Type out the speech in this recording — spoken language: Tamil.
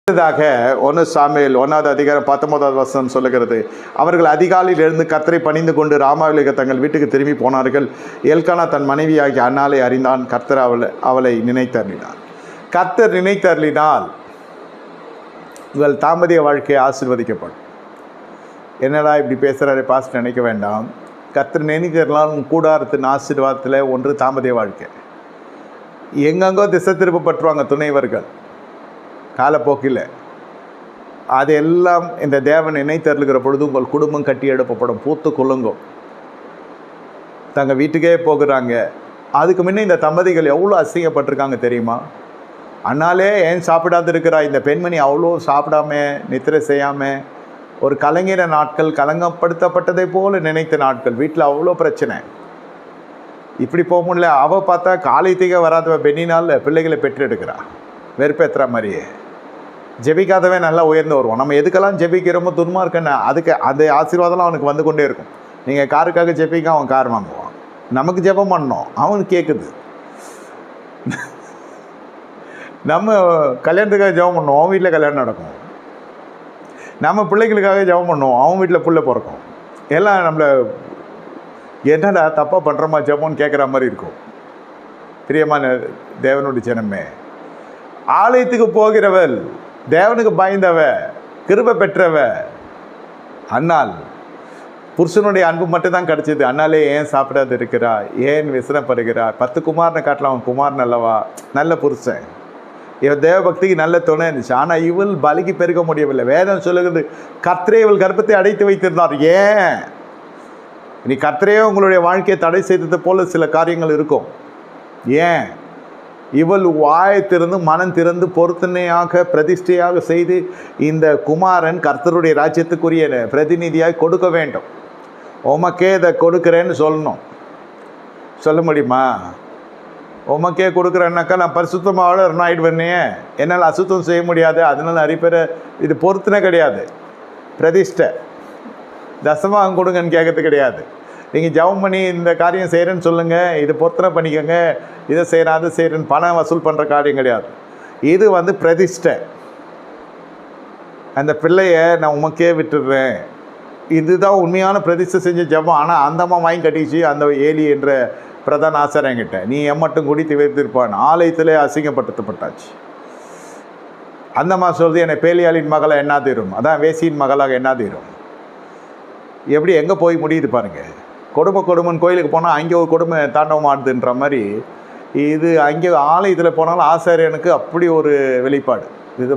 அடுத்ததாக 1 சாமுவேல் 1வது அதிகாரம் 19வது வசனம் சொல்லுகிறது, அவர்கள் அதிகாலையில் எழுந்து கர்த்தரை பணிந்து கொண்டு ராமாவிலே தங்கள் வீட்டுக்கு திரும்பி போனார்கள். எல்கானா தன் மனைவியாகிய அன்னாளை அறிந்தான். கர்த்தர் அவளை நினைத்தருளினார். கர்த்தர் நினைத்தருளினால் உங்கள் தாம்பதிய வாழ்க்கையை ஆசீர்வதிக்கப்படும். என்னடா இப்படி பேசுகிறாரு பாஸ்டர் நினைக்க வேண்டாம். கர்த்தர் நினைத்தருளினால் உன் கூடாரத்தின் ஆசீர்வாதத்தில் ஒன்று தாம்பதிய வாழ்க்கை. எங்கெங்கோ திசை திருப்பப்பட்டுருவாங்க துணைவர்கள் காலப்போக்கில். அது எல்லாம் இந்த தேவன் நினைத்தருளுகிற பொழுது உங்கள் குடும்பம் கட்டி எழுப்பப்படும், பூத்து குலுங்கும், தங்கள் வீட்டுக்கே போகிறாங்க. அதுக்கு முன்னே இந்த தம்பதிகள் எவ்வளோ அசிங்கப்பட்டிருக்காங்க தெரியுமா? அண்ணாலே ஏன் சாப்பிடாது இருக்கிறா? இந்த பெண்மணி அவ்வளோ சாப்பிடாம நித்திரை செய்யாமல் ஒரு கலங்கிற நாட்கள், கலங்கப்படுத்தப்பட்டதை போல் நினைத்த நாட்கள். வீட்டில் அவ்வளோ பிரச்சனை. இப்படி போக முடியல. அவள் பார்த்தா காலைத்தீக வராதவ பெண்ணினால் பிள்ளைகளை பெற்றெடுக்கிறா. வெறுப்பேற்றுற மாதிரியே. ஜெபிக்காதவன் நல்லா உயர்ந்து வருவோம். நம்ம எதுக்கெல்லாம் ஜெபிக்கிறோமோ துன்மா இருக்கேன்னு அதுக்கு அந்த ஆசீர்வாதம்லாம் அவனுக்கு வந்து கொண்டே இருக்கும். நீங்கள் காருக்காக ஜெபிக்க அவன் கார் வாங்குவான். நமக்கு ஜெபம் பண்ணோம், அவனுக்கு கேட்குது. நம்ம கல்யாணத்துக்காக ஜெபம் பண்ணுவோம், அவன் வீட்டில் கல்யாணம் நடக்கும். நம்ம பிள்ளைகளுக்காக ஜெபம் பண்ணுவோம், அவன் வீட்டில் பிள்ளை பிறக்கும். எல்லாம் நம்மளை என்னடா தப்பாக பண்ணுறோமா ஜெபம்னு கேட்குற மாதிரி இருக்கும். பிரியமான தேவனுடைய ஜனமே, ஆலயத்துக்கு போகிறவள், தேவனுக்கு பயந்தவ, கிருபை பெற்றவ அன்னாள். புருஷனுடைய அன்பு மட்டும்தான் கிடச்சிது. அண்ணாலே ஏன் சாப்பிடாது இருக்கிறா? ஏன் விசனப்படுகிறா? 10 குமாரனை காட்டலாம், அவன் குமாரன் அல்லவா? நல்ல புருஷன், இவன் தேவ பக்திக்கு நல்ல துணை இருந்துச்சு. ஆனால் இவள் பலிக்கு பெருக முடியவில்லை. வேதம் சொல்லுகிறது, கர்த்தரே இவள் கர்ப்பத்தை அடைத்து வைத்திருந்தார். ஏன் நீ கர்த்தரே உங்களுடைய வாழ்க்கையை தடை செய்தது போல சில காரியங்கள் இருக்கும். ஏன் இவள் வாயத்திறந்து மனம் திறந்து பொருத்தனையாக பிரதிஷ்டையாக செய்து இந்த குமாரன் கர்த்தருடைய ராஜ்யத்துக்குரிய பிரதிநிதியாக கொடுக்க வேண்டும். உமக்கே இதை கொடுக்குறேன்னு சொல்லணும். சொல்ல முடியுமா? உமக்கே கொடுக்குறேன்னாக்கா நான் பரிசுத்தமாக ஆயிடுவேன்னே, என்னால் அசுத்தம் செய்ய முடியாது, அதனால் அறிப்பேற. இது பொருத்தனை கிடையாது, பிரதிஷ்டை. தசமாகம் கொடுங்கன்னு கேட்கறது கிடையாது. நீங்கள் ஜெபம் பண்ணி இந்த காரியம் செய்கிறேன்னு சொல்லுங்கள், இது பொருத்தனை பண்ணிக்கோங்க, இதை செய்கிறேன் அதை செய்கிறேன்னு பணம் வசூல் பண்ணுற காரியம் கிடையாது. இது பிரதிஷ்டை. அந்த பிள்ளையை நான் உமக்கே விட்டுடுறேன், இதுதான் உண்மையான பிரதிஷ்டை செஞ்ச ஜெபம். ஆனால் அந்த அம்மா வாங்கி கட்டிச்சு அந்த ஏலி என்ற பிரதான ஆசாரியங்கிட்ட, நீ எம்மட்டும் குடித்து வைத்திருப்பான். ஆலயத்திலே அசிங்கப்படுத்தப்பட்டாச்சு. அந்த அம்மா சொல்றது, என்னை பேலியாளின் மகளை என்ன தீரும், அதான் வேசியின் மகளாக என்ன தீரும். எப்படி எங்கே போய் முடியுது பாருங்கள். கொடுமைன்னு கோயிலுக்கு போனால் அங்கே ஒரு கொடுமை தாண்டவம் ஆடுதுன்ற மாதிரி இது அங்கே ஆலயத்தில் போனாலும் ஆசாரியனுக்கு அப்படி ஒரு வெளிப்பாடு. இது